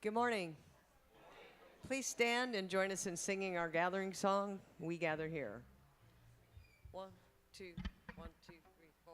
Good morning. Please stand and join us in singing our gathering song, We Gather Here. One, two, one, two, three, four.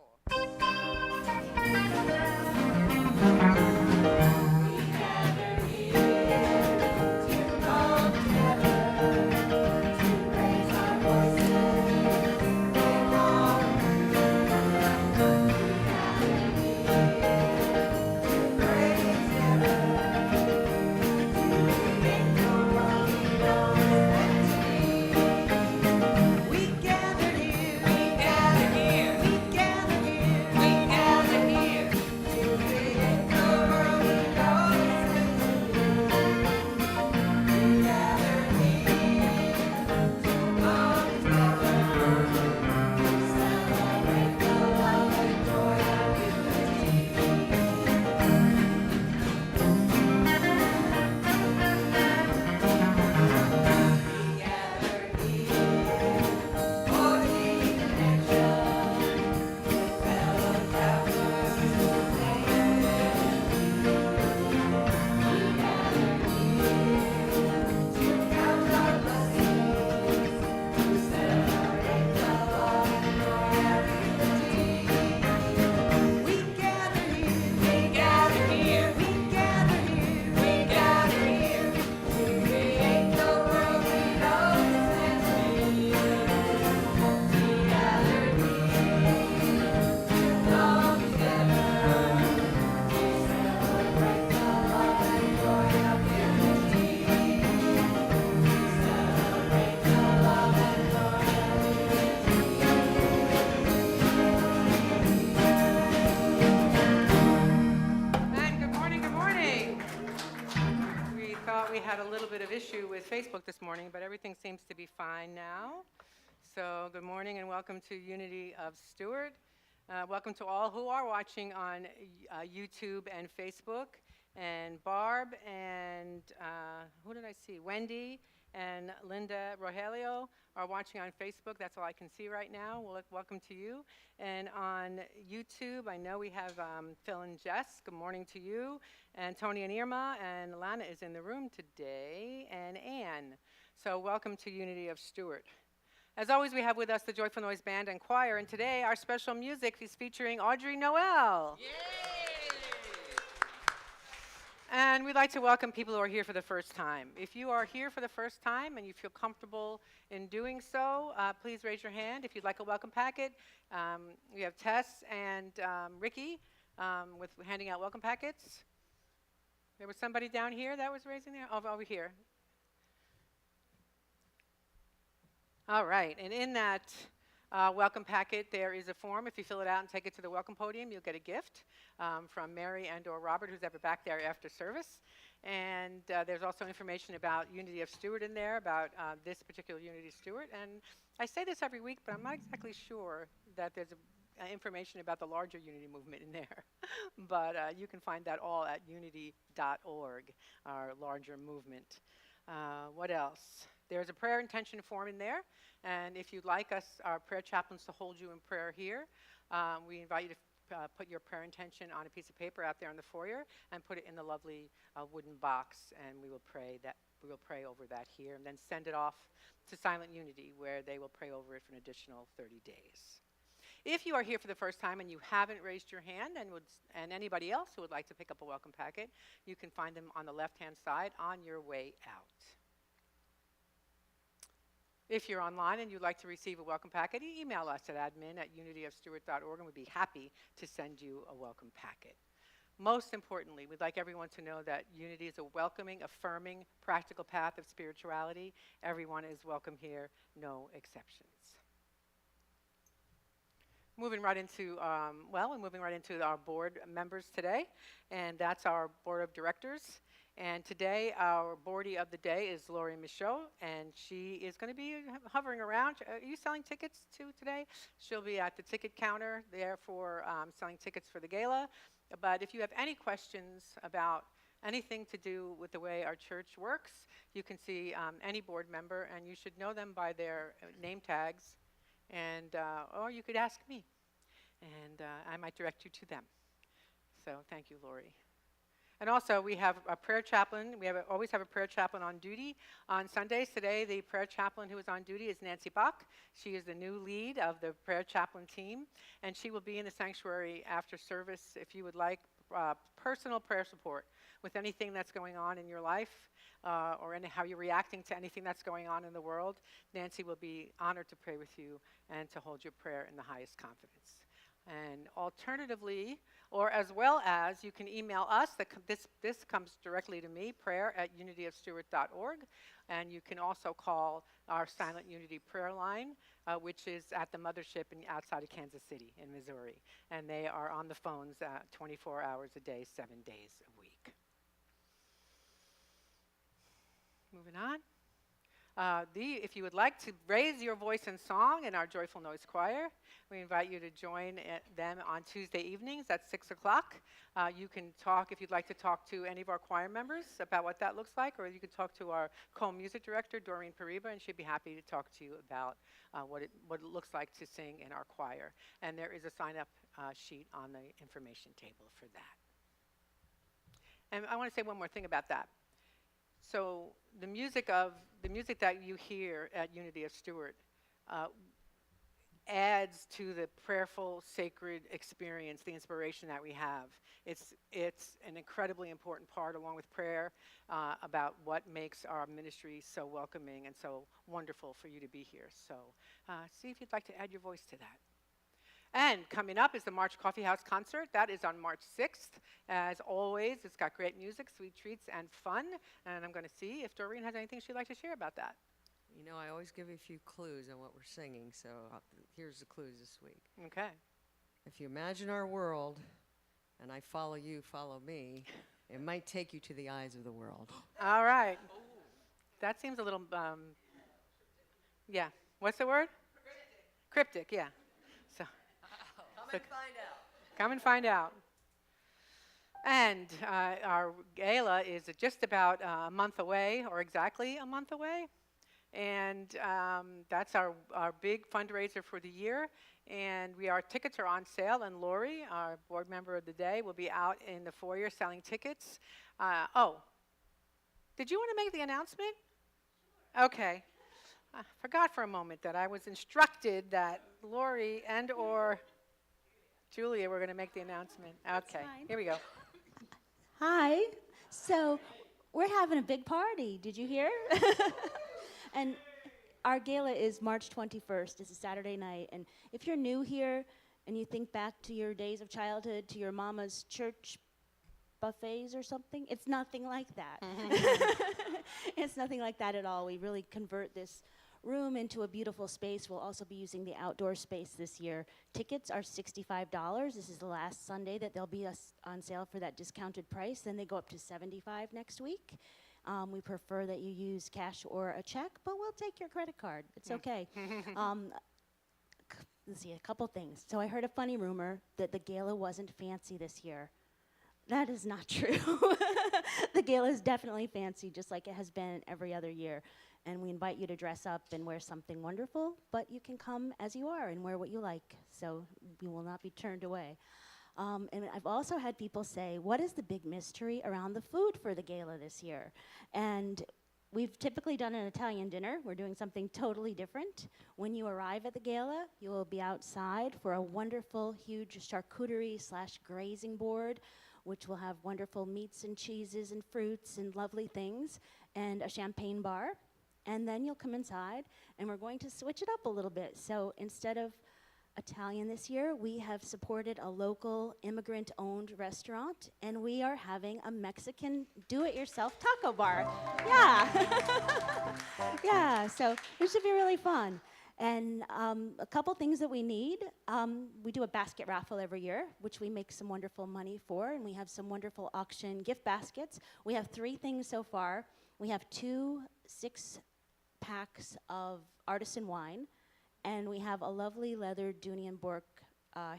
We had a little bit of issue with Facebook this morning, but everything seems to be fine now. So good morning and welcome to Unity of Stewart. Welcome to all who are watching on YouTube and Facebook. And Barb and who did I see? Wendy and Linda Rogelio are watching on Facebook. That's all I can see right now. Welcome to you. And on YouTube, I know we have Phil and Jess. Good morning to you. And Tony and Irma, and Lana is in the room today, and Anne. So welcome to Unity of Stewart. As always, we have with us the Joyful Noise Band and Choir, and today our special music is featuring Audrey Noel. Yay! And we'd like to welcome people who are here for the first time. If you are here for the first time and you feel comfortable in doing so, please raise your hand if you'd like a welcome packet. We have Tess and Ricky with handing out welcome packets. There was somebody down here that was raising their, over here. All right, and in that welcome packet, there is a form. If you fill it out and take it to the welcome podium, you'll get a gift from Mary and or Robert, who's ever back there after service. And there's also information about Unity of Stewart in there, about this particular Unity of Stewart. And I say this every week, but I'm not exactly sure that there's information about the larger Unity movement in there. But you can find that all at unity.org, our larger movement. What else? There's a prayer intention form in there. And if you'd like us, our prayer chaplains, to hold you in prayer here, we invite you to put your prayer intention on a piece of paper out there in the foyer and put it in the lovely wooden box. And we will pray over that here, and then send it off to Silent Unity, where they will pray over it for an additional 30 days. If you are here for the first time and you haven't raised your hand, and anybody else who would like to pick up a welcome packet, you can find them on the left-hand side on your way out. If you're online and you'd like to receive a welcome packet, email us at admin@unityofstewart.org, and we'd be happy to send you a welcome packet. Most importantly, we'd like everyone to know that Unity is a welcoming, affirming, practical path of spirituality. Everyone is welcome here, no exceptions. Moving right into our board members today, and that's our board of directors. And today, our boardie of the day is Lori Michaud, and she is going to be hovering around. Are you selling tickets too today? She'll be at the ticket counter there for selling tickets for the gala. But if you have any questions about anything to do with the way our church works, you can see any board member, and you should know them by their name tags. And or you could ask me, and I might direct you to them. So thank you, Lori. And also, we have a prayer chaplain. Always have a prayer chaplain on duty on Sundays. Today, the prayer chaplain who is on duty is Nancy Bach. She is the new lead of the prayer chaplain team, and she will be in the sanctuary after service if you would like personal prayer support with anything that's going on in your life or how you're reacting to anything that's going on in the world. Nancy will be honored to pray with you and to hold your prayer in the highest confidence. And alternatively, or as well as, you can email us. This comes directly to me, prayer@unityofstewart.org. And you can also call our Silent Unity prayer line, which is at the mothership outside of Kansas City in Missouri. And they are on the phones 24 hours a day, 7 days a week. Moving on. If you would like to raise your voice in song in our Joyful Noise Choir, we invite you to join them on Tuesday evenings at 6 o'clock. You can talk, if you'd like to talk to any of our choir members about what that looks like, or you can talk to our co-music director, Doreen Pariba, and she'd be happy to talk to you about what it looks like to sing in our choir. And there is a sign-up sheet on the information table for that. And I want to say one more thing about that. So the music that you hear at Unity of Stewart adds to the prayerful, sacred experience, the inspiration that we have. It's an incredibly important part, along with prayer, about what makes our ministry so welcoming and so wonderful for you to be here. So see if you'd like to add your voice to that. And coming up is the March Coffee House concert. That is on March 6th. As always, it's got great music, sweet treats, and fun. And I'm going to see if Doreen has anything she'd like to share about that. You know, I always give you a few clues on what we're singing, so here's the clues this week. Okay. If you imagine our world, and I follow you, follow me, it might take you to the eyes of the world. All right. That seems a little, yeah. What's the word? Cryptic, yeah. So. Come and find out. Come and find out. And our gala is just about a month away, or exactly a month away. And that's our big fundraiser for the year. And our tickets are on sale. And Lori, our board member of the day, will be out in the foyer selling tickets. Did you want to make the announcement? Okay. I forgot for a moment that I was instructed that Lori or Julia were going to make the announcement. Okay, here we go. Hi. So we're having a big party. Did you hear? And our gala is March 21st. It's a Saturday night. And if you're new here and you think back to your days of childhood, to your mama's church buffets or something, it's nothing like that. It's nothing like that at all. We really convert this room into a beautiful space. We'll also be using the outdoor space this year. Tickets are $65. This is the last Sunday that they'll be on sale for that discounted price. Then they go up to $75 next week. We prefer that you use cash or a check, but we'll take your credit card. It's okay. Let's see, a couple things. So I heard a funny rumor that the gala wasn't fancy this year. That is not true. The gala is definitely fancy, just like it has been every other year. And we invite you to dress up and wear something wonderful, but you can come as you are and wear what you like, so we will not be turned away. And I've also had people say, what is the big mystery around the food for the gala this year? And we've typically done an Italian dinner. We're doing something totally different. When you arrive at the gala, you will be outside for a wonderful, huge charcuterie/grazing board, which will have wonderful meats and cheeses and fruits and lovely things, and a champagne bar. And then you'll come inside, and we're going to switch it up a little bit. So instead of Italian this year, we have supported a local immigrant-owned restaurant, and we are having a Mexican do-it-yourself taco bar. Yeah. Yeah, so it should be really fun. And a couple things that we need. We do a basket raffle every year, which we make some wonderful money for, and we have some wonderful auction gift baskets. We have 3 things so far. We have 2 6-packs of artisan wine, and we have a lovely leather Dooney & Bourke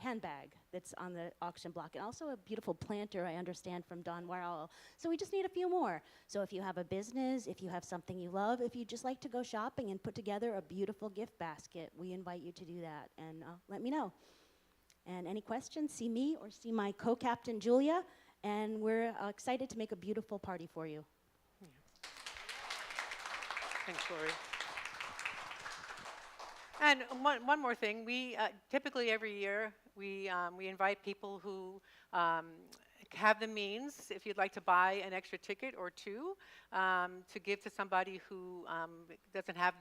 handbag that's on the auction block, and also a beautiful planter, I understand, from Don Warhol. So we just need a few more. So if you have a business, if you have something you love, if you just like to go shopping and put together a beautiful gift basket, we invite you to do that, and let me know. And any questions, see me or see my co-captain, Julia, And we're excited to make a beautiful party for you. Thanks, Lori. And one more thing, we typically every year we invite people who have the means, if you'd like to buy an extra ticket or two, to give to somebody who doesn't have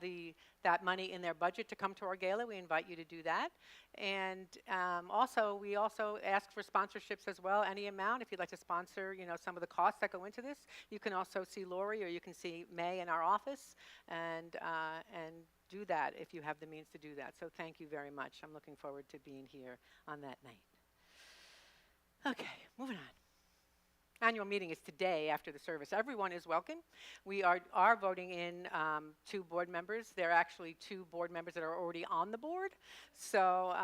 that money in their budget to come to our gala. We invite you to do that. And we also ask for sponsorships as well, any amount. If you'd like to sponsor, some of the costs that go into this, you can also see Lori or you can see May in our office and do that if you have the means to do that. So thank you very much. I'm looking forward to being here on that night. Okay, moving on. Annual meeting is today after the service. Everyone is welcome. We are voting in 2 board members. There are actually 2 board members that are already on the board. So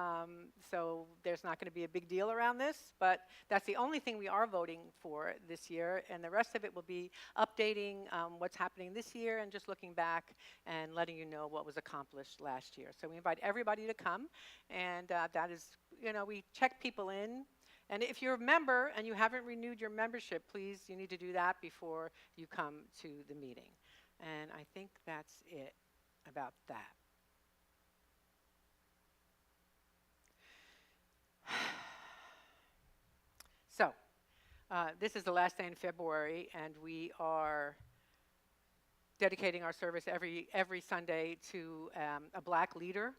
there's not going to be a big deal around this, but that's the only thing we are voting for this year. And the rest of it will be updating what's happening this year and just looking back and letting you know what was accomplished last year. So we invite everybody to come. And that is, we check people in. And if you're a member and you haven't renewed your membership, please, you need to do that before you come to the meeting. And I think that's it about that. So, this is the last day in February, and we are dedicating our service every Sunday to a black leader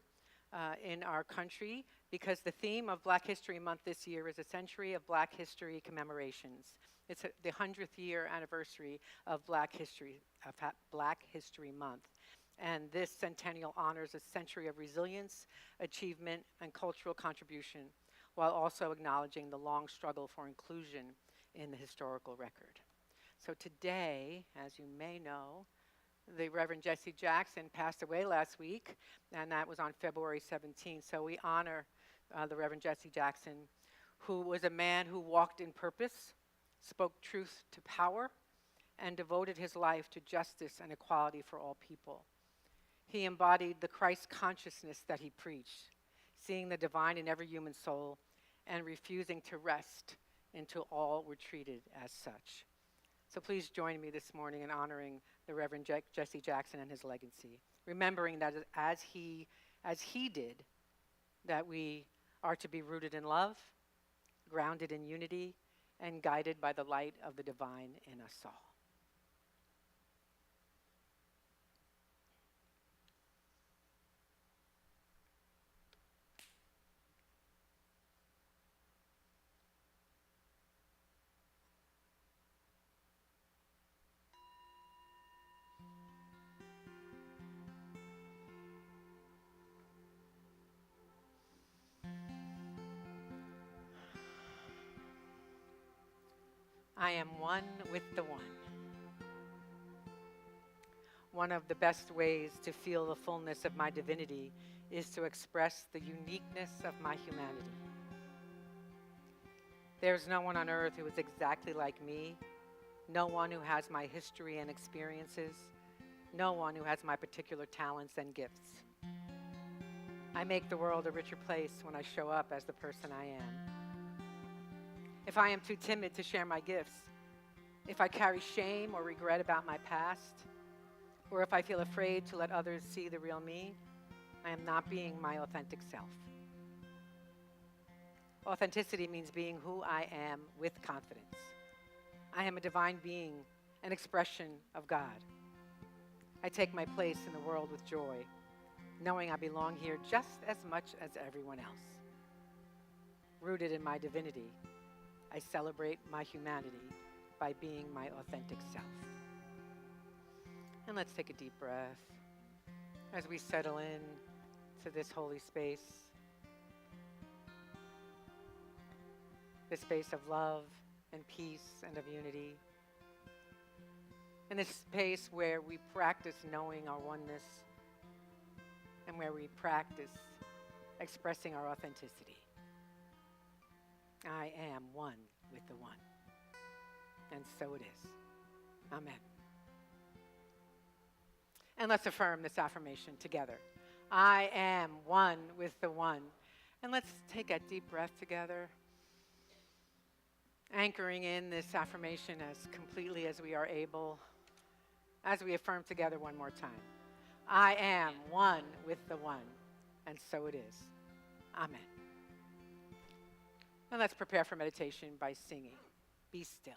in our country, because the theme of Black History Month this year is a century of Black history commemorations. It's the 100th year anniversary of Black History Month. And this centennial honors a century of resilience, achievement, and cultural contribution, while also acknowledging the long struggle for inclusion in the historical record. So today, as you may know, the Reverend Jesse Jackson passed away last week, and that was on February 17th. So we honor the Reverend Jesse Jackson, who was a man who walked in purpose, spoke truth to power, and devoted his life to justice and equality for all people. He embodied the Christ consciousness that he preached, seeing the divine in every human soul and refusing to rest until all were treated as such. So please join me this morning in honoring the Reverend Jesse Jackson and his legacy, remembering that as he did, that we are to be rooted in love, grounded in unity, and guided by the light of the divine in us all. I am one with the one. One of the best ways to feel the fullness of my divinity is to express the uniqueness of my humanity. There's no one on earth who is exactly like me, no one who has my history and experiences, no one who has my particular talents and gifts. I make the world a richer place when I show up as the person I am. If I am too timid to share my gifts, if I carry shame or regret about my past, or if I feel afraid to let others see the real me, I am not being my authentic self. Authenticity means being who I am with confidence. I am a divine being, an expression of God. I take my place in the world with joy, knowing I belong here just as much as everyone else. Rooted in my divinity, I celebrate my humanity by being my authentic self. And let's take a deep breath as we settle in to this holy space, this space of love and peace and of unity, and this space where we practice knowing our oneness and where we practice expressing our authenticity. I am one with the one. And so it is. Amen. And let's affirm this affirmation together. I am one with the one. And let's take a deep breath together. Anchoring in this affirmation as completely as we are able, as we affirm together one more time. I am one with the one, and so it is. Amen. And let's prepare for meditation by singing, Be Still.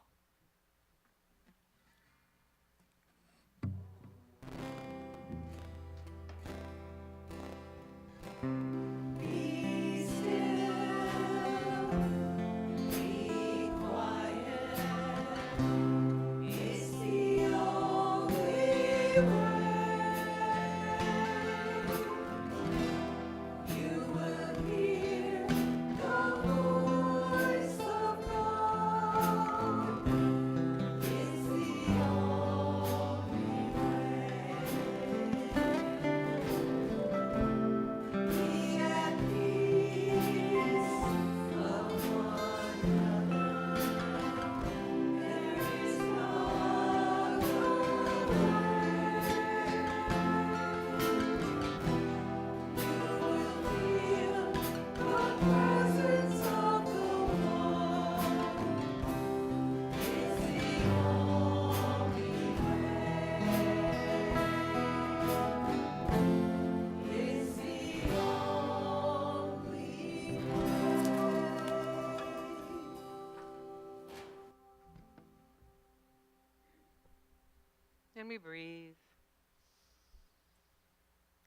And we breathe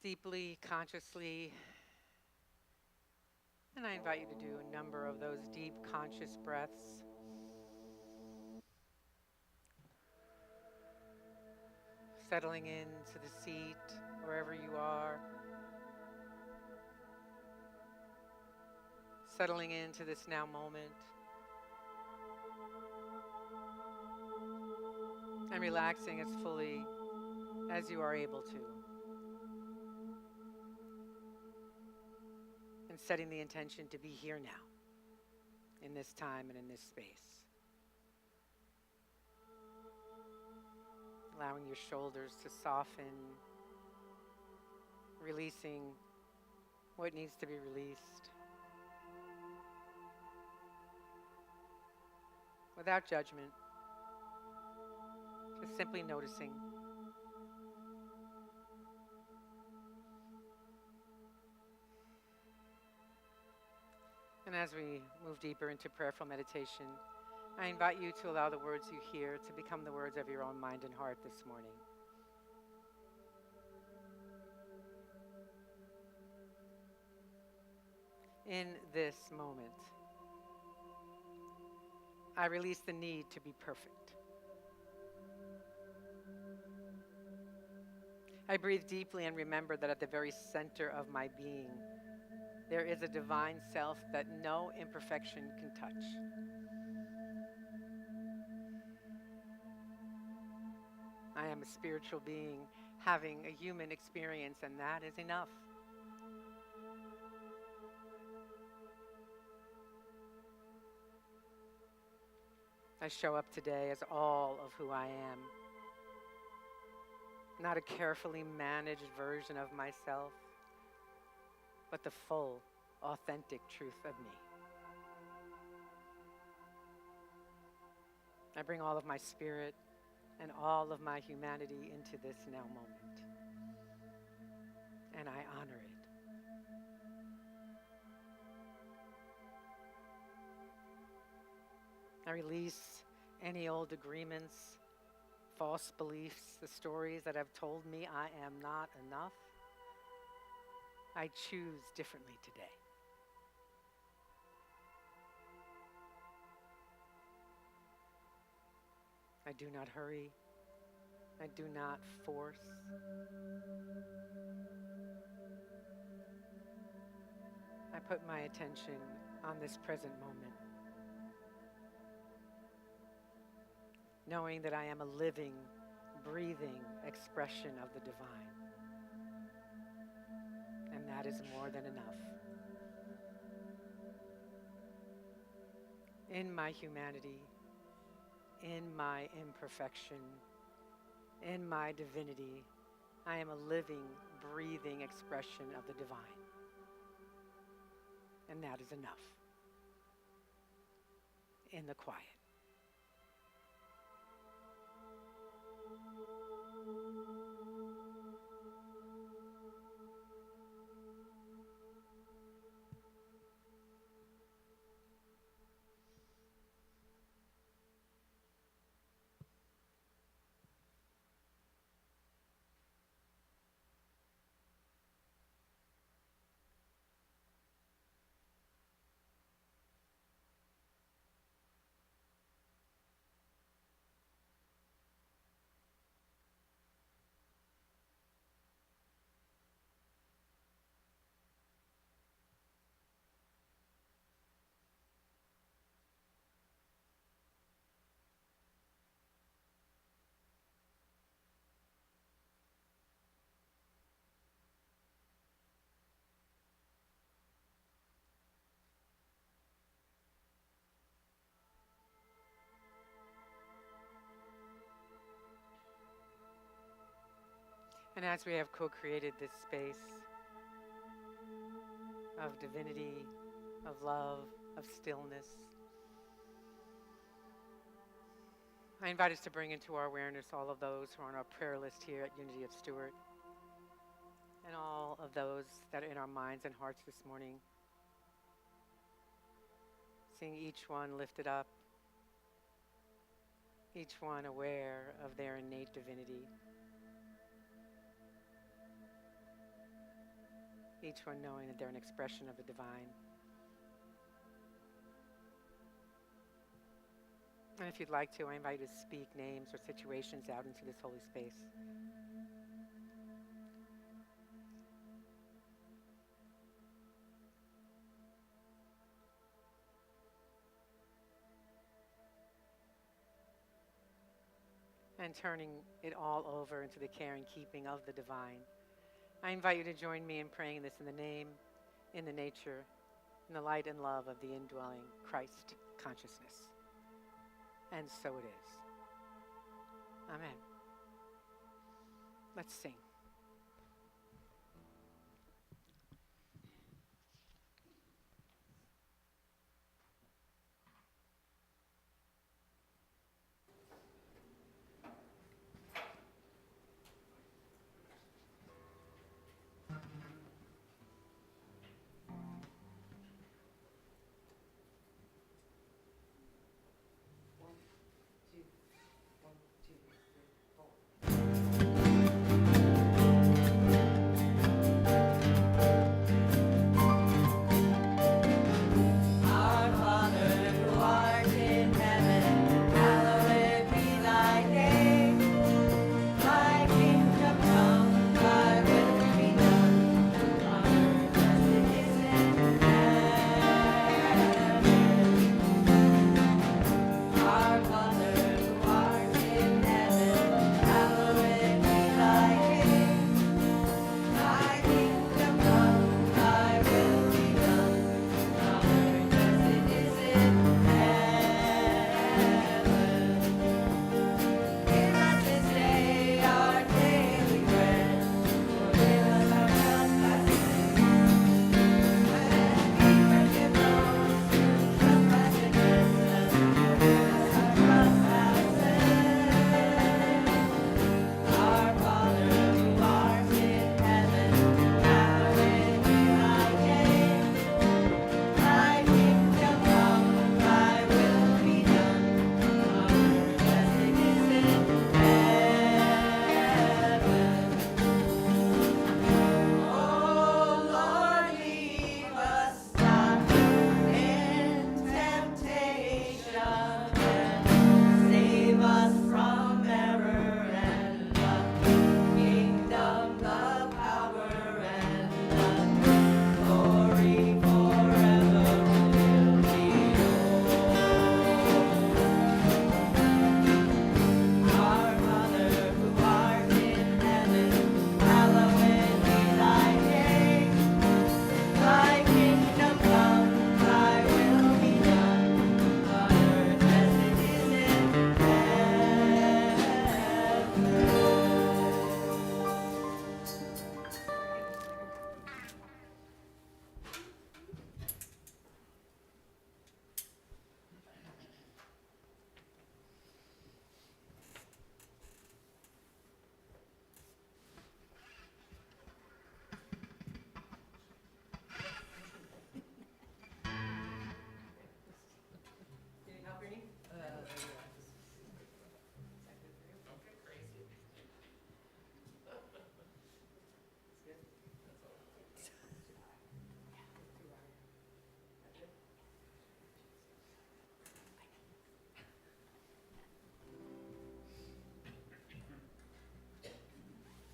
deeply, consciously. And I invite you to do a number of those deep, conscious breaths. Settling into the seat, wherever you are. Settling into this now moment. And relaxing as fully as you are able to. And setting the intention to be here now, in this time and in this space. Allowing your shoulders to soften, releasing what needs to be released. Without judgment. Just simply noticing. And as we move deeper into prayerful meditation, I invite you to allow the words you hear to become the words of your own mind and heart this morning. In this moment, I release the need to be perfect. I breathe deeply and remember that at the very center of my being, there is a divine self that no imperfection can touch. I am a spiritual being having a human experience, and that is enough. I show up today as all of who I am. Not a carefully managed version of myself, but the full, authentic truth of me. I bring all of my spirit and all of my humanity into this now moment, and I honor it. I release any old agreements, false beliefs, the stories that have told me I am not enough. I choose differently today. I do not hurry. I do not force. I put my attention on this present moment, knowing that I am a living, breathing expression of the divine. And that is more than enough. In my humanity, in my imperfection, in my divinity, I am a living, breathing expression of the divine. And that is enough. In the quiet. And as we have co-created this space of divinity, of love, of stillness, I invite us to bring into our awareness all of those who are on our prayer list here at Unity of Stewart, and all of those that are in our minds and hearts this morning. Seeing each one lifted up, each one aware of their innate divinity, each one knowing that they're an expression of the divine. And if you'd like to, I invite you to speak names or situations out into this holy space. And turning it all over into the care and keeping of the divine. I invite you to join me in praying this in the name, in the nature, in the light and love of the indwelling Christ consciousness. And so it is. Amen. Let's sing.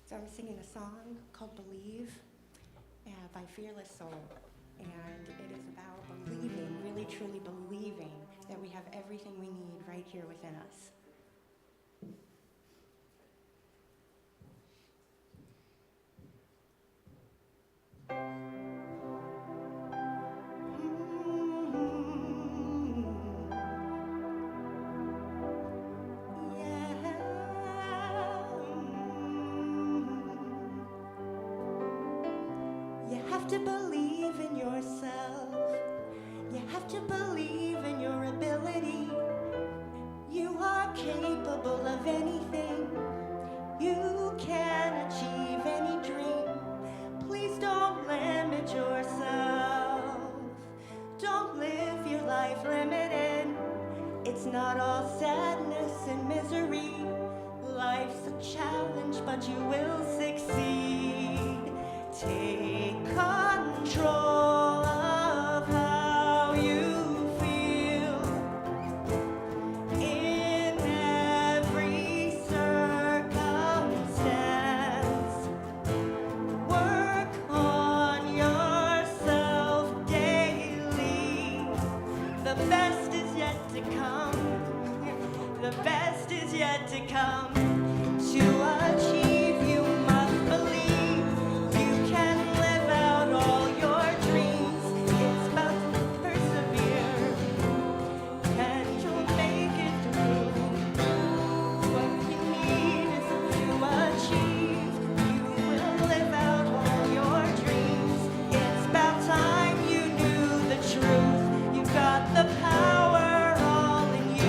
So I'm singing a song called Believe by Fearless Soul. And it is about believing, really truly believing that we have everything we need right here within us. have to believe in yourself. You have to believe in your ability. You are capable of anything. You can achieve any dream. Please don't limit yourself. Don't live your life limited. It's not all sadness and misery. Life's a challenge, but you will succeed. Take control of how you feel in every circumstance. Work on yourself daily. The best is yet to come. The best is yet to come. To achieve, you must believe. You can live out all your dreams. It's about to persevere, and you'll make it through. What you need is to achieve. You will live out all your dreams. It's about time you knew the truth. You've got the power all in you.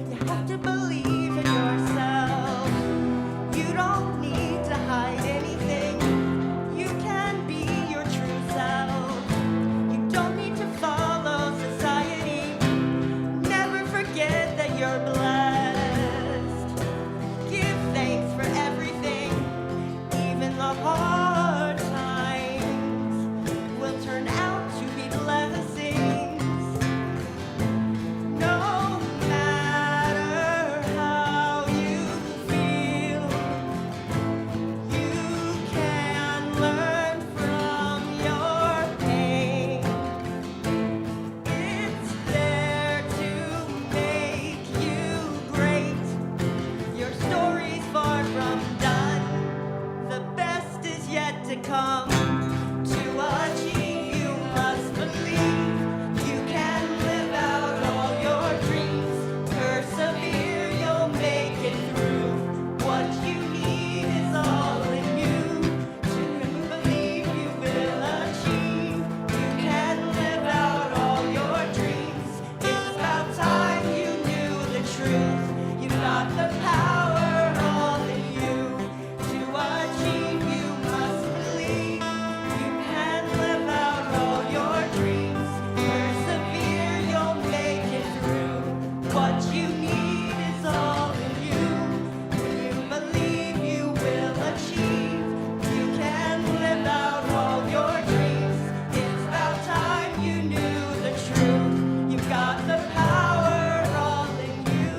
You have to believe in yourself. You don't need to hide anything. You can be your true self. You don't need to follow society. Never forget that you're blessed. Give thanks for everything, even the hard times will turn out to be blessings. No matter how you feel, you can learn from your pain. It's there to make you great. Your story's far from done. The best is yet to come. To achieve, you must believe. You can live out all your dreams. Persevere, you'll make it through. What you need is all in you. To believe you will achieve. You can live out all your dreams. It's about time you knew the truth. You've got the power all in you. To achieve, you must believe. You can live out all your dreams. Persevere, you'll make it through. What you need is all in you. When you believe, you will achieve. You can live out all your dreams. It's about time you knew the truth. You've got the power all in you.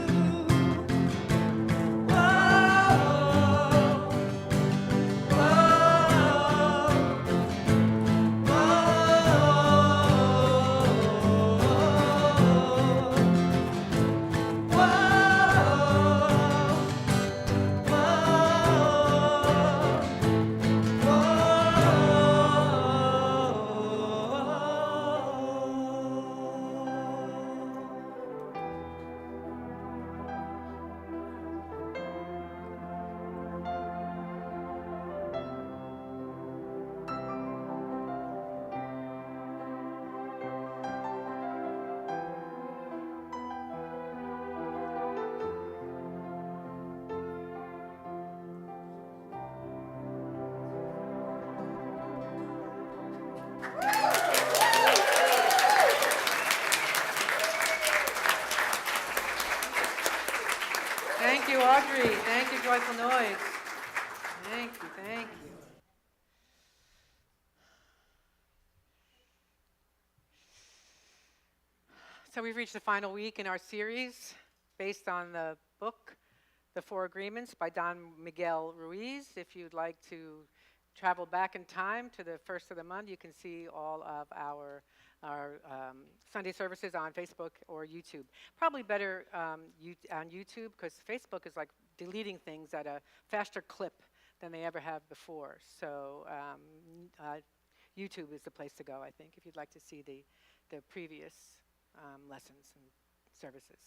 Thank you, Audrey. Thank you, Joyful Noise. Thank you, thank you. So we've reached the final week in our series based on the book, The Four Agreements by Don Miguel Ruiz. If you'd like to travel back in time to the first of the month, you can see all of our Sunday services on Facebook or YouTube. Probably better on YouTube, because Facebook is like deleting things at a faster clip than they ever have before. So YouTube is the place to go, I think, if you'd like to see the previous lessons and services.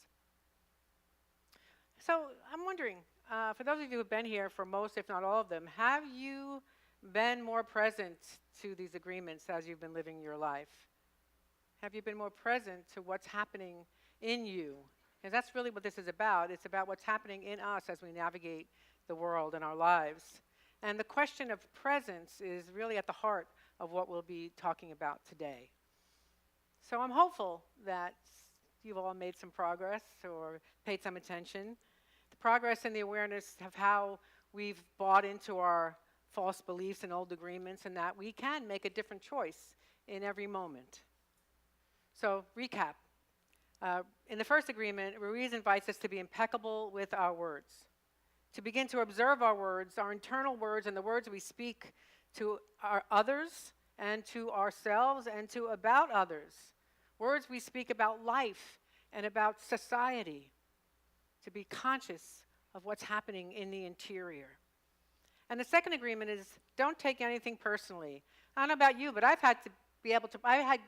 So I'm wondering, for those of you who have been here for most, if not all of them, have you been more present to these agreements as you've been living your life? Have you been more present to what's happening in you? Because that's really what this is about. It's about what's happening in us as we navigate the world and our lives. And the question of presence is really at the heart of what we'll be talking about today. So I'm hopeful that you've all made some progress or paid some attention. The progress in the awareness of how we've bought into our false beliefs and old agreements, and that we can make a different choice in every moment. So, recap. In the first agreement, Ruiz invites us to be impeccable with our words, to begin to observe our words, our internal words, and the words we speak to our others and to ourselves and to about others. Words we speak about life and about society, to be conscious of what's happening in the interior. And the second agreement is, don't take anything personally. I don't know about you, but I've had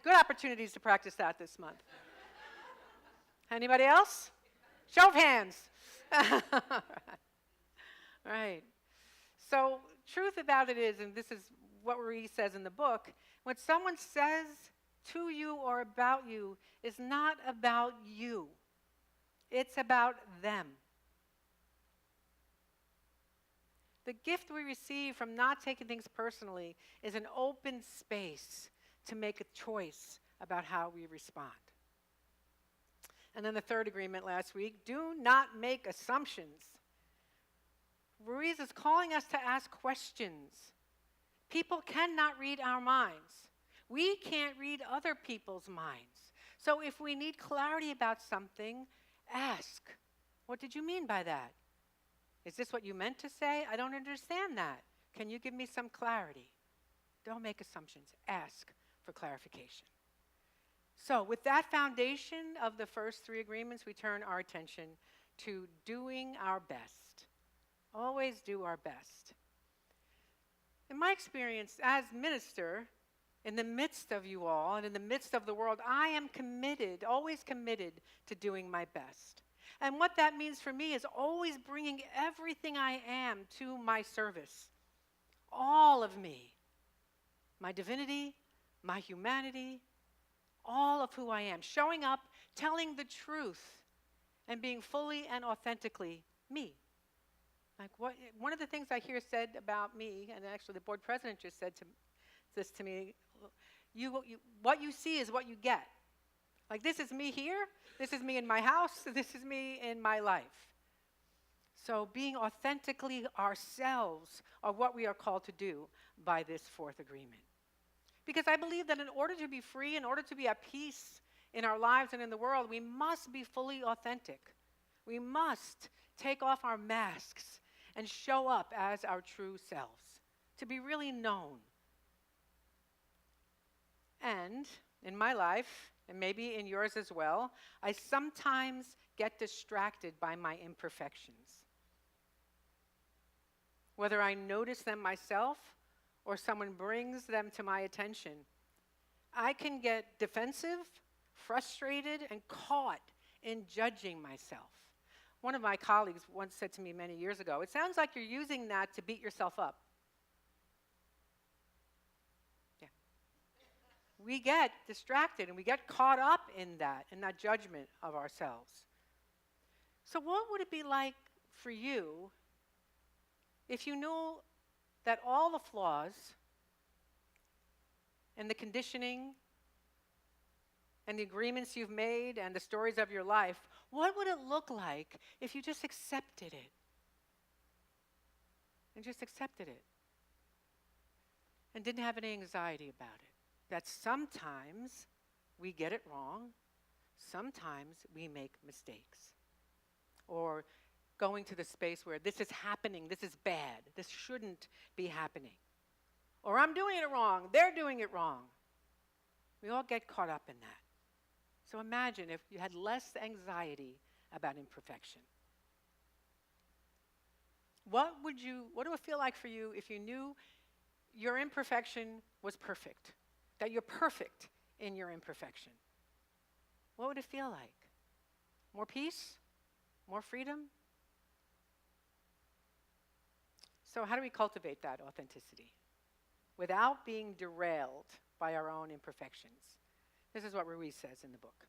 good opportunities to practice that this month. Anybody else? Show of hands. Right. So, truth about it is, and this is what Ruiz says in the book, when someone says to you or about you, is not about you. It's about them. The gift we receive from not taking things personally is an open space to make a choice about how we respond. And then the third agreement last week, do not make assumptions. Ruiz is calling us to ask questions. People cannot read our minds. We can't read other people's minds. So if we need clarity about something, ask, what did you mean by that? Is this what you meant to say? I don't understand that. Can you give me some clarity? Don't make assumptions. Ask for clarification. So with that foundation of the first three agreements, we turn our attention to doing our best. Always do our best. In my experience as minister, in the midst of you all and in the midst of the world, I am committed, always committed to doing my best. And what that means for me is always bringing everything I am to my service. All of me. My divinity, my humanity, all of who I am. Showing up, telling the truth, and being fully and authentically me. Like one of the things I hear said about me, and actually the board president just said this to me, what you see is what you get. Like, this is me here, this is me in my house, this is me in my life. So being authentically ourselves are what we are called to do by this fourth agreement. Because I believe that in order to be free, in order to be at peace in our lives and in the world, we must be fully authentic. We must take off our masks and show up as our true selves, to be really known. And in my life, and maybe in yours as well, I sometimes get distracted by my imperfections. Whether I notice them myself or someone brings them to my attention, I can get defensive, frustrated, and caught in judging myself. One of my colleagues once said to me many years ago, "It sounds like you're using that to beat yourself up." Yeah. We get distracted and we get caught up in that judgment of ourselves. So what would it be like for you if you knew that all the flaws and the conditioning and the agreements you've made and the stories of your life, what would it look like if you just accepted it? And just accepted it. And didn't have any anxiety about it. That sometimes we get it wrong, sometimes we make mistakes. Or going to the space where this is happening, this is bad, this shouldn't be happening. Or I'm doing it wrong, they're doing it wrong. We all get caught up in that. So imagine if you had less anxiety about imperfection. What would it feel like for you if you knew your imperfection was perfect? That you're perfect in your imperfection? What would it feel like? More peace? More freedom? So how do we cultivate that authenticity without being derailed by our own imperfections? This is what Ruiz says in the book.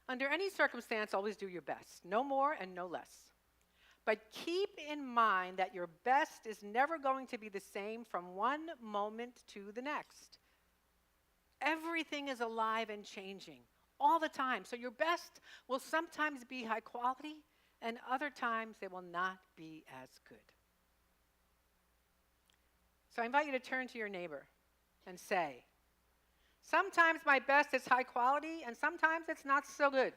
Under any circumstance, always do your best, no more and no less. But keep in mind that your best is never going to be the same from one moment to the next. Everything is alive and changing all the time. So your best will sometimes be high quality, and other times it will not be as good. So I invite you to turn to your neighbor and say, sometimes my best is high quality, and sometimes it's not so good.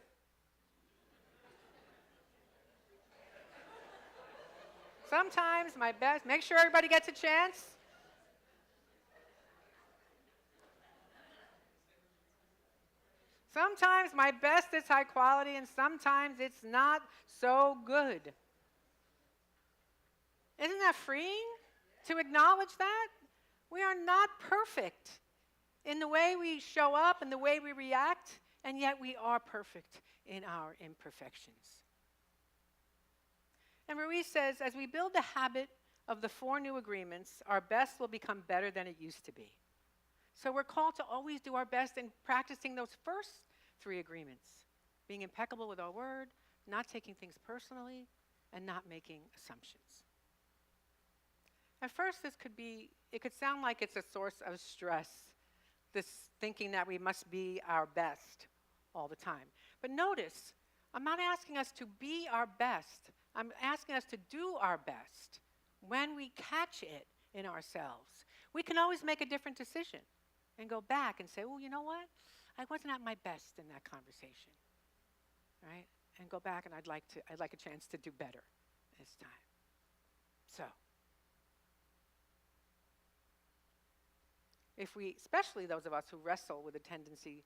Sometimes my best, make sure everybody gets a chance. Sometimes my best is high quality, and sometimes it's not so good. Isn't that freeing to acknowledge that? We are not perfect in the way we show up and the way we react, and yet we are perfect in our imperfections. And Ruiz says, as we build the habit of the 4 new agreements, our best will become better than it used to be. So we're called to always do our best in practicing those first 3 agreements, being impeccable with our word, not taking things personally, and not making assumptions. At first, it could sound like it's a source of stress, this thinking that we must be our best all the time. But notice, I'm not asking us to be our best. I'm asking us to do our best when we catch it in ourselves. We can always make a different decision and go back and say, well, you know what? I wasn't at my best in that conversation, right? And go back, and I'd like a chance to do better this time. So, especially those of us who wrestle with a tendency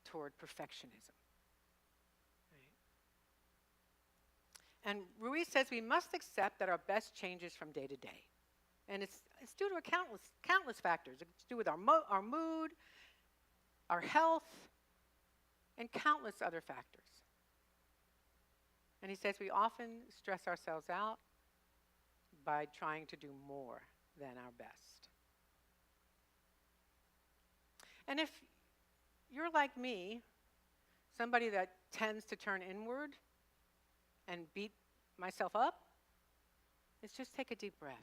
toward perfectionism. And Ruiz says we must accept that our best changes from day to day. And it's due to countless factors. It's due with our mood, our health, and countless other factors. And he says we often stress ourselves out by trying to do more than our best. And if you're like me, somebody that tends to turn inward and beat myself up, is just take a deep breath.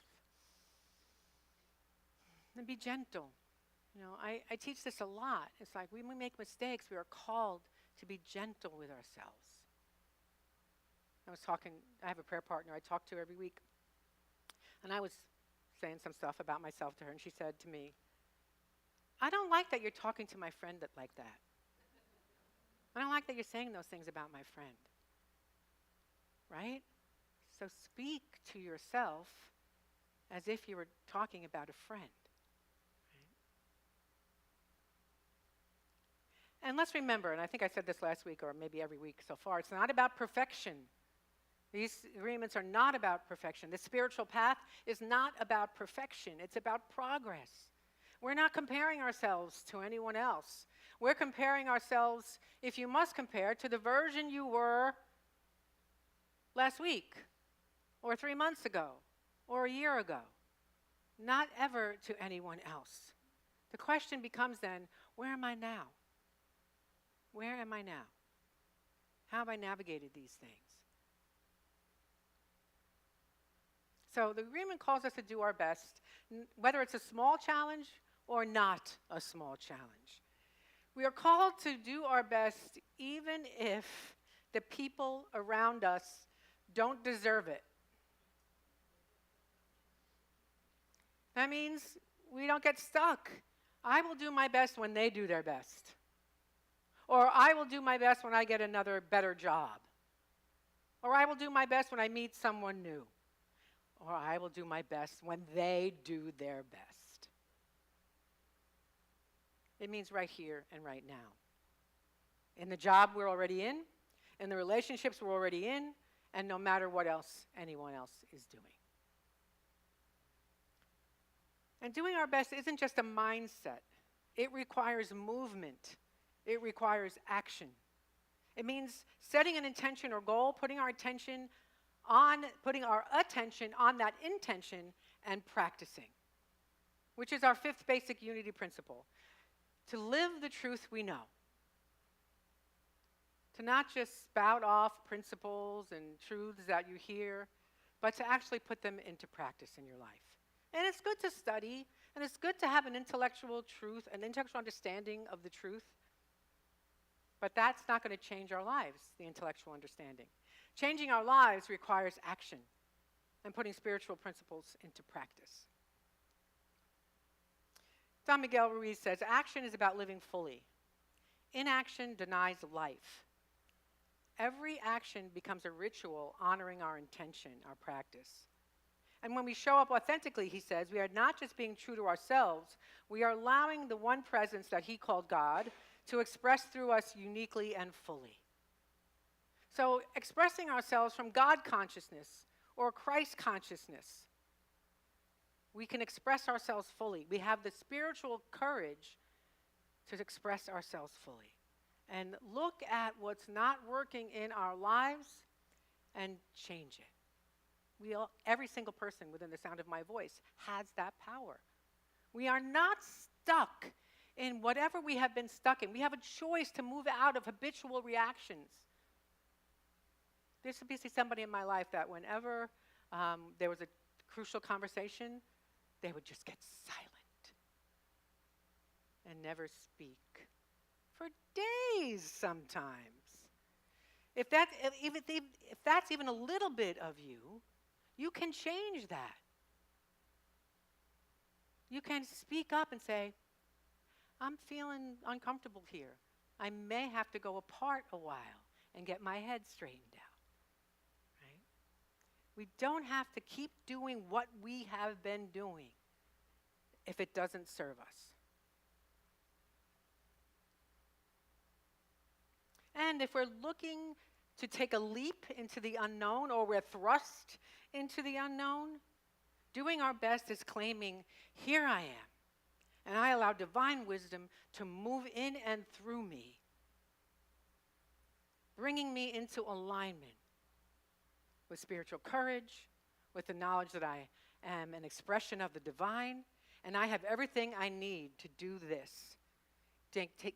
And be gentle. You know, I teach this a lot. It's like when we make mistakes, we are called to be gentle with ourselves. I have a prayer partner I talk to every week. And I was saying some stuff about myself to her, and she said to me, I don't like that you're talking to my friend like that. I don't like that you're saying those things about my friend. Right? So speak to yourself as if you were talking about a friend. Right? And let's remember, and I think I said this last week or maybe every week so far, it's not about perfection. These agreements are not about perfection. The spiritual path is not about perfection. It's about progress. We're not comparing ourselves to anyone else. We're comparing ourselves, if you must compare, to the version you were last week, or 3 months ago, or a year ago. Not ever to anyone else. The question becomes then, where am I now? Where am I now? How have I navigated these things? So the agreement calls us to do our best, whether it's a small challenge or not a small challenge. We are called to do our best even if the people around us don't deserve it. That means we don't get stuck. I will do my best when they do their best. Or I will do my best when I get another better job. Or I will do my best when I meet someone new. Or I will do my best when they do their best. It means right here and right now. In the job we're already in the relationships we're already in, and no matter what else anyone else is doing. And doing our best isn't just a mindset. It requires movement. It requires action. It means setting an intention or goal, putting our attention on that intention and practicing, which is our fifth basic unity principle. To live the truth we know. To not just spout off principles and truths that you hear, but to actually put them into practice in your life. And it's good to study, and it's good to have an intellectual truth, an intellectual understanding of the truth, but that's not going to change our lives, the intellectual understanding. Changing our lives requires action and putting spiritual principles into practice. Don Miguel Ruiz says, action is about living fully. Inaction denies life. Every action becomes a ritual honoring our intention, our practice. And when we show up authentically, he says, we are not just being true to ourselves, we are allowing the one presence that he called God to express through us uniquely and fully. So expressing ourselves from God consciousness or Christ consciousness, we can express ourselves fully. We have the spiritual courage to express ourselves fully. And look at what's not working in our lives and change it. Every single person within the sound of my voice has that power. We are not stuck in whatever we have been stuck in. We have a choice to move out of habitual reactions. There's basically somebody in my life that whenever there was a crucial conversation, they would just get silent and never speak for days sometimes. If that's even a little bit of you, you can change that. You can speak up and say, I'm feeling uncomfortable here. I may have to go apart a while and get my head straightened out. Right? We don't have to keep doing what we have been doing if it doesn't serve us. And if we're looking to take a leap into the unknown, or we're thrust into the unknown, doing our best is claiming, here I am, and I allow divine wisdom to move in and through me, bringing me into alignment with spiritual courage, with the knowledge that I am an expression of the divine, and I have everything I need to do this,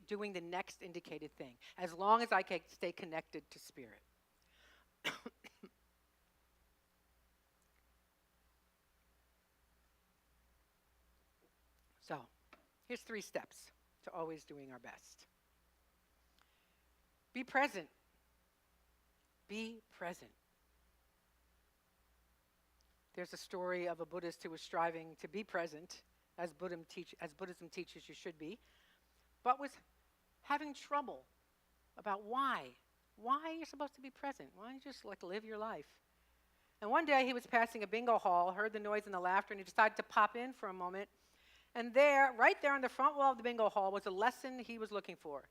doing the next indicated thing, as long as I can stay connected to spirit. So, here's 3 steps to always doing our best. Be present. Be present. There's a story of a Buddhist who was striving to be present, as Buddhism teaches you should be, but was having trouble about why. Why you're supposed to be present? Why don't you just live your life? And one day he was passing a bingo hall, heard the noise and the laughter, and he decided to pop in for a moment. And there, right there on the front wall of the bingo hall, was a lesson he was looking for.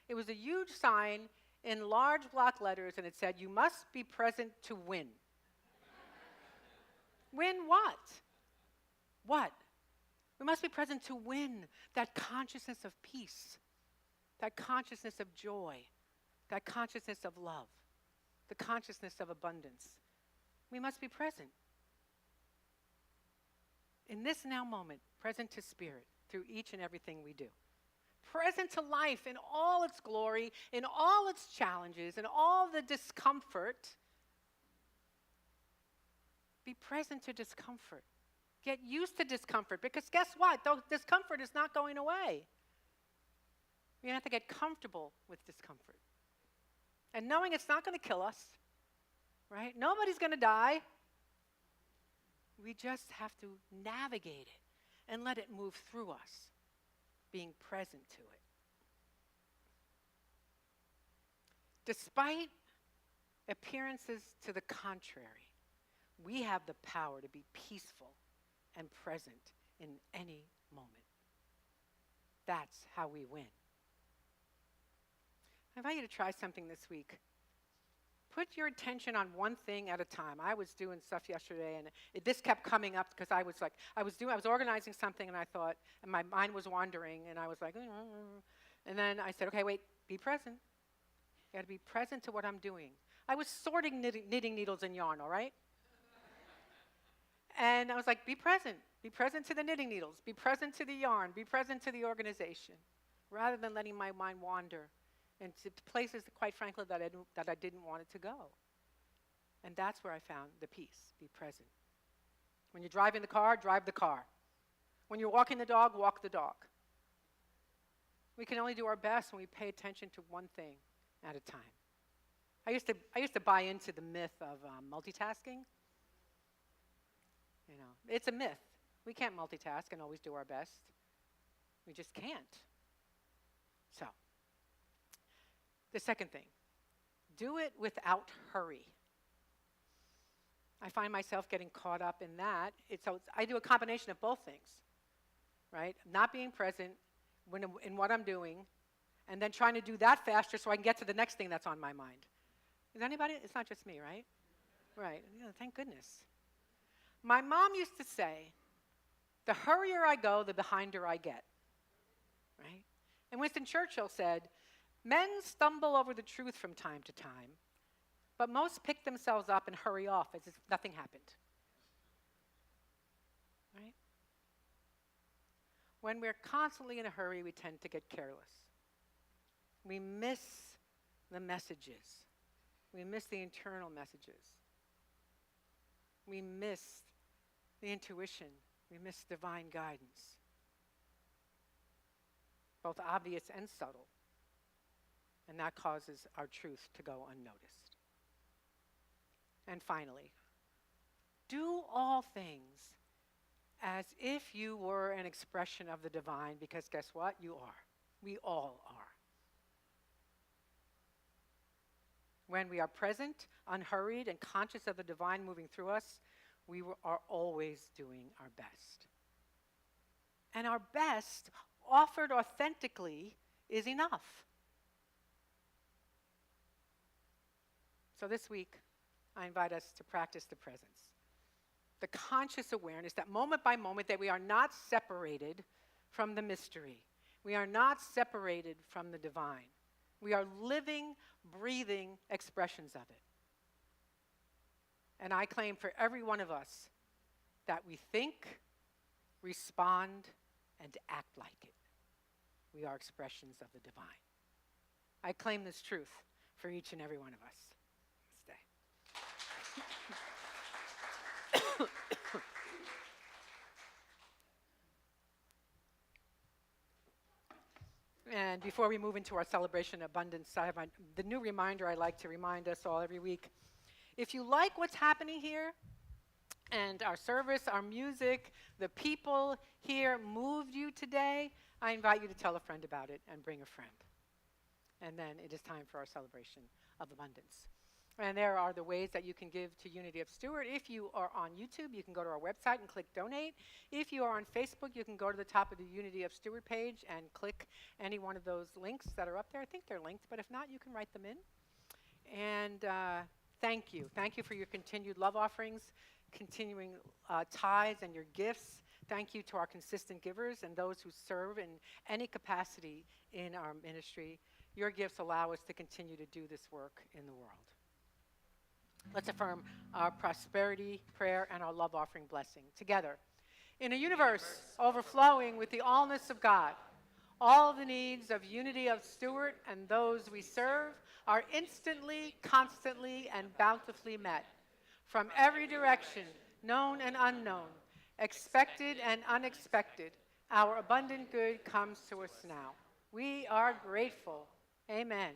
It was a huge sign in large block letters, and it said, "You must be present to win." Win what? What? We must be present to win that consciousness of peace, that consciousness of joy, that consciousness of love, the consciousness of abundance. We must be present. In this now moment, present to spirit through each and everything we do. Present to life in all its glory, in all its challenges, in all the discomfort. Be present to discomfort. Get used to discomfort, because guess what? Though discomfort is not going away. You're going to have to get comfortable with discomfort. And knowing it's not going to kill us, right? Nobody's going to die. We just have to navigate it and let it move through us, being present to it. Despite appearances to the contrary, we have the power to be peaceful and present in any moment. That's how we win. I invite you to try something this week. Put your attention on one thing at a time. I was doing stuff yesterday, and this kept coming up because I was organizing something, and I thought, and my mind was wandering, and I was like, and then I said, okay, wait, be present. You got to be present to what I'm doing. I was sorting knitting needles and yarn, all right? And I was like, be present to the knitting needles, be present to the yarn, be present to the organization, rather than letting my mind wander into places, quite frankly, that I didn't want it to go. And that's where I found the peace. Be present. When you're driving the car, drive the car. When you're walking the dog, walk the dog. We can only do our best when we pay attention to one thing at a time. I used to buy into the myth of multitasking. You know, it's a myth. We can't multitask and always do our best. We just can't. So, the second thing, do it without hurry. I find myself getting caught up in that. I do a combination of both things, right? Not being present in what I'm doing, and then trying to do that faster so I can get to the next thing that's on my mind. Is anybody? It's not just me, right? Right. Yeah, thank goodness. My mom used to say, the hurrier I go, the behinder I get, right? And Winston Churchill said, men stumble over the truth from time to time, but most pick themselves up and hurry off as if nothing happened. Right? When we're constantly in a hurry, we tend to get careless. We miss the messages. We miss the internal messages. We miss the intuition. We miss divine guidance, both obvious and subtle. And that causes our truth to go unnoticed. And finally, do all things as if you were an expression of the divine, because guess what? You are. We all are. When we are present, unhurried, and conscious of the divine moving through us, we are always doing our best. And our best, offered authentically, is enough. So this week, I invite us to practice the presence. The conscious awareness that moment by moment that we are not separated from the mystery. We are not separated from the divine. We are living, breathing expressions of it. And I claim for every one of us that we think, respond, and act like it. We are expressions of the divine. I claim this truth for each and every one of us. And before we move into our celebration of abundance, I have the new reminder I like to remind us all every week. If you like what's happening here, and our service, our music, the people here moved you today, I invite you to tell a friend about it and bring a friend. And then it is time for our celebration of abundance. And there are the ways that you can give to Unity of Stewart. If you are on YouTube, you can go to our website and click donate. If you are on Facebook, you can go to the top of the Unity of Stewart page and click any one of those links that are up there. I think they're linked, but if not, you can write them in. And thank you. Thank you for your continued love offerings, continuing tithes and your gifts. Thank you to our consistent givers and those who serve in any capacity in our ministry. Your gifts allow us to continue to do this work in the world. Let's affirm our prosperity, prayer, and our love offering blessing together. In a universe overflowing with the allness of God, all the needs of Unity of Stewart and those we serve are instantly, constantly, and bountifully met. From every direction, known and unknown, expected and unexpected, our abundant good comes to us now. We are grateful. Amen.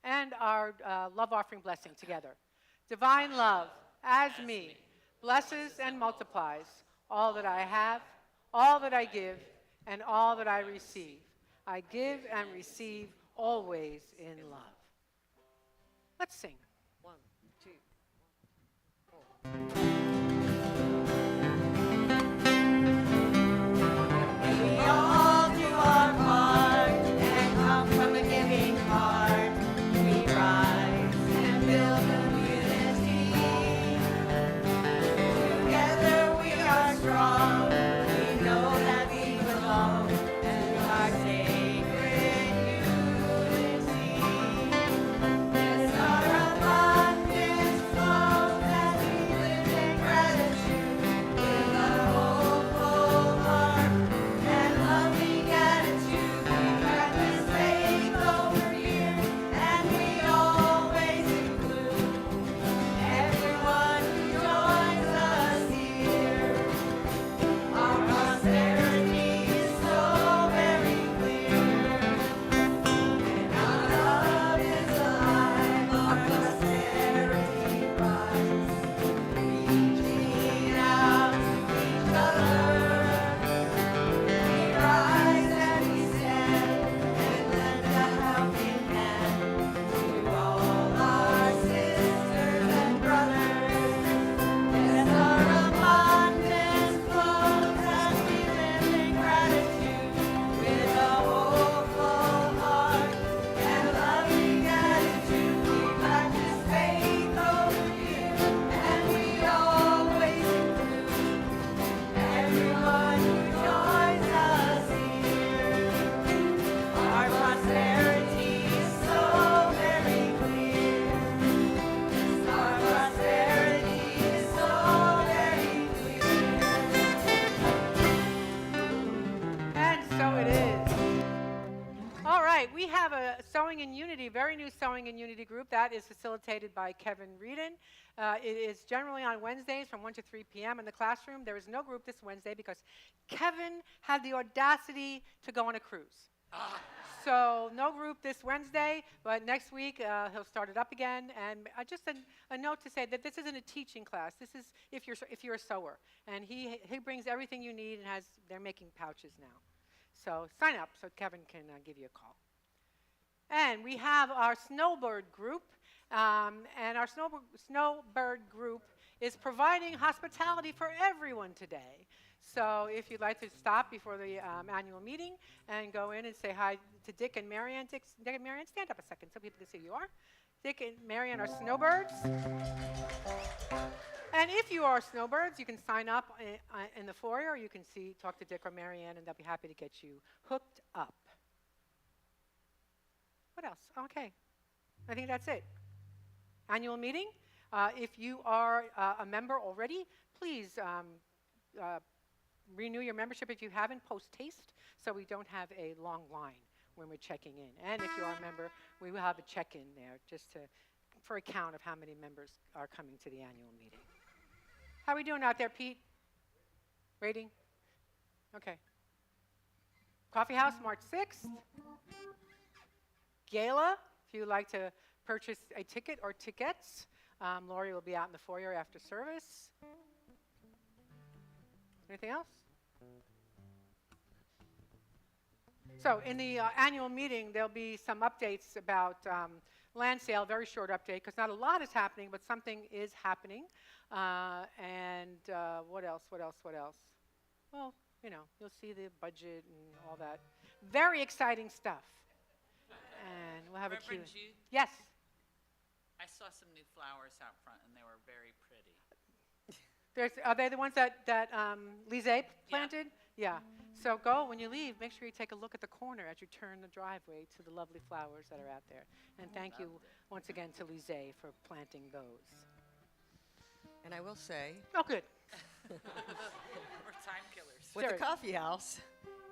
And our love offering blessing together. Divine love, as me, blesses and multiplies all that I have, all that I give, and all that I receive. I give and receive always in love. Let's sing. 1, 2, 4. We all do our part. have a Sewing in Unity, very new Sewing in Unity group that is facilitated by Kevin Reedon. It is generally on Wednesdays from 1 to 3 p.m. in the classroom. There is no group this Wednesday because Kevin had the audacity to go on a cruise. So no group this Wednesday, but next week he'll start it up again. And just a note to say that this isn't a teaching class. This is if you're a sewer, and he brings everything you need, and they're making pouches now. So sign up so Kevin can give you a call. And we have our Snowbird group, and our Snowbird group is providing hospitality for everyone today. So if you'd like to stop before the annual meeting and go in and say hi to Dick and Marianne. Dick and Marianne, stand up a second so people can see who you are. Dick and Marianne are snowbirds. And if you are snowbirds, you can sign up in the foyer, or you can talk to Dick or Marianne, and they'll be happy to get you hooked up. What else? Okay. I think that's it. Annual meeting. If you are a member already, please renew your membership if you haven't, post-haste, so we don't have a long line when we're checking in. And if you are a member, we will have a check-in there just for a count of how many members are coming to the annual meeting. How are we doing out there, Pete? Rating? Okay. Coffee House, March 6th. Gala, if you'd like to purchase a ticket or tickets, Lori will be out in the foyer after service. Anything else? So in the annual meeting, there'll be some updates about land sale, very short update, because not a lot is happening, but something is happening. What else? Well, you'll see the budget and all that. Very exciting stuff. And we'll have Reverend a Q. Jude, Yes. I saw some new flowers out front, and they were very pretty. Are they the ones that Lise planted? Yeah. So when you leave, make sure you take a look at the corner as you turn the driveway to the lovely flowers that are out there. And thank you once again to Lise for planting those. And I will say, Oh, good. We're time killers. with Sure. the coffee house,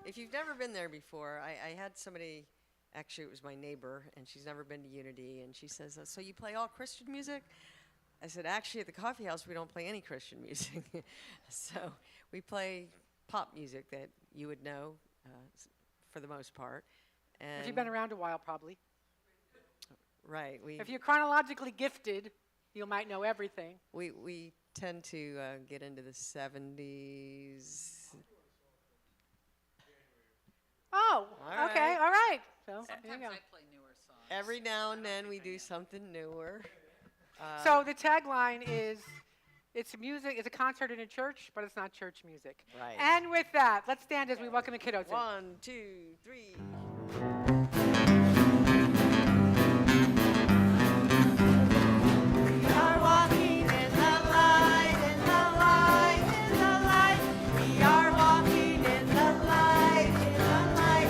if you've never been there before, I had somebody, actually it was my neighbor, and she's never been to Unity, and she says, so you play all Christian music? I said, actually, at the coffee house, we don't play any Christian music. So we play pop music that you would know for the most part. And If you've been around a while, probably. right, If you're chronologically gifted, you might know everything. we tend to get into the 70s. Oh, All okay, right. all right. So there you Sometimes go. I play newer songs. Every now and then we do something newer. So the tagline is, it's music, it's a concert in a church, but it's not church music. Right. And with that, let's stand as we welcome the kiddos in. 1, 2, 3. We are walking in the light, in the light, in the light. We are walking in the light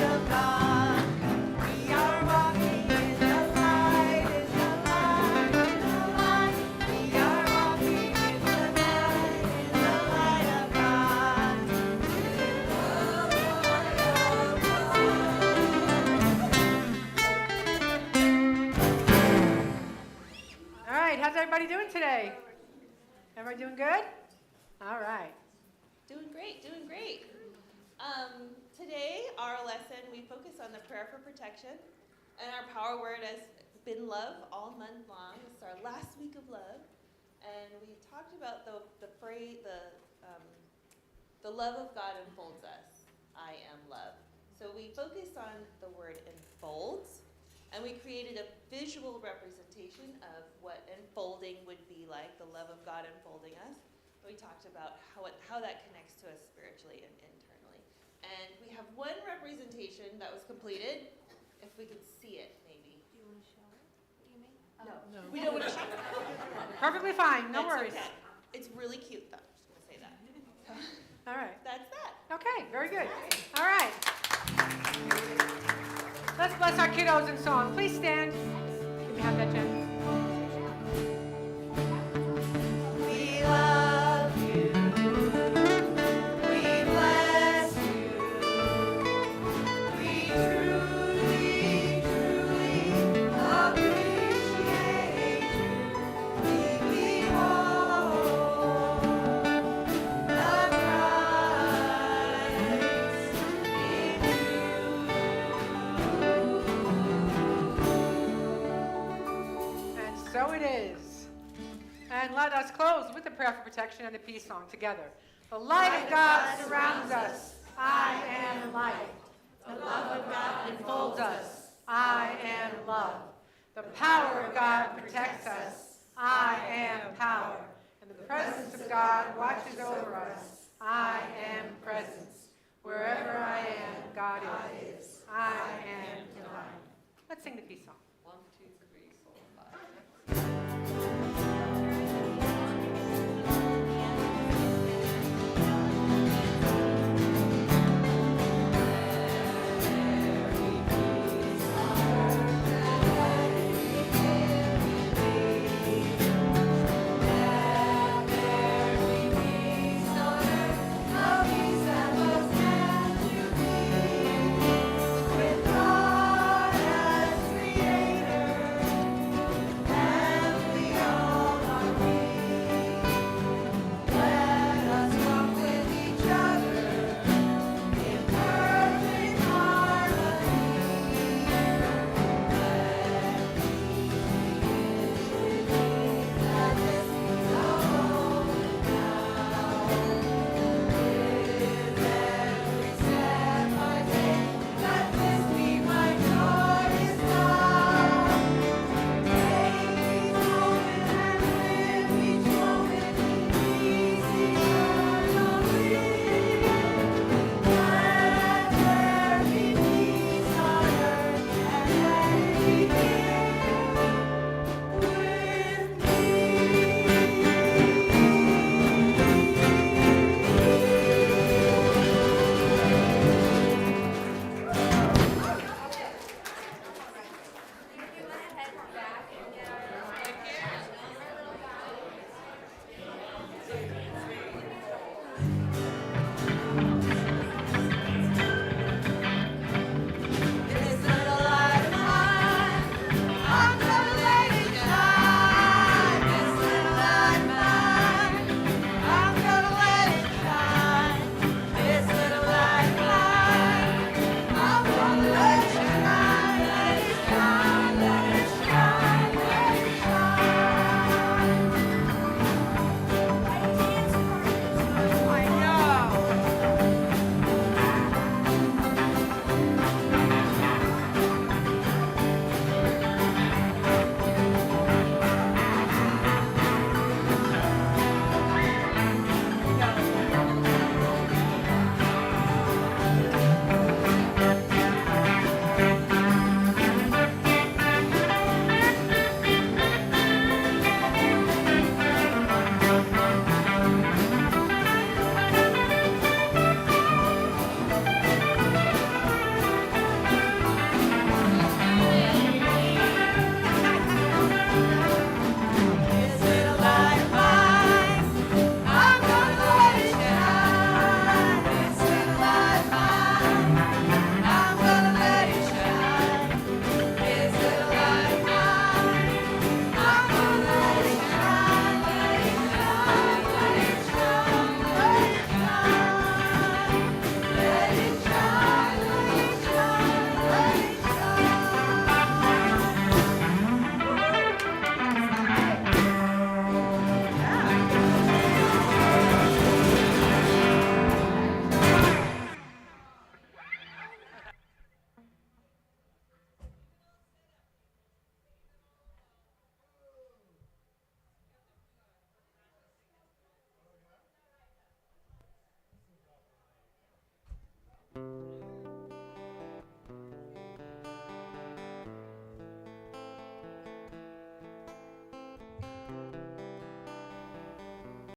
of God. We are walking in the light, in the light, in the light. We are walking in the light of God. All right, how's everybody doing today? Everybody doing good? All right. Doing great, doing great. Today, our lesson, we focus on the prayer for protection, and our power word has been love all month long. It's our last week of love, and we talked about the phrase, the love of God enfolds us. I am love. So we focused on the word enfolds, and we created a visual representation of what enfolding would be like, the love of God enfolding us. We talked about how that connects to us spiritually and internally. And we have one representation that was completed. If we could see it, maybe. Do you want to show it? Do you mean? No. We don't want to show it. Perfectly fine, no That's worries. okay. It's really cute, though. Just want to say that. All right. That's that. Okay, very good. All right. Let's bless our kiddos in song. Please stand. Can we have that, Jen? We love you. We bless you. We truly, truly it is. And let us close with the prayer for protection and the peace song together. The light of God surrounds us. I am light. The love of God enfolds us. I am love. The power of God protects us. I am power. And the presence of God watches over us. I am presence. Wherever I am, God is. I am divine. Let's sing the peace song. 1, 2, 3, 4, 5.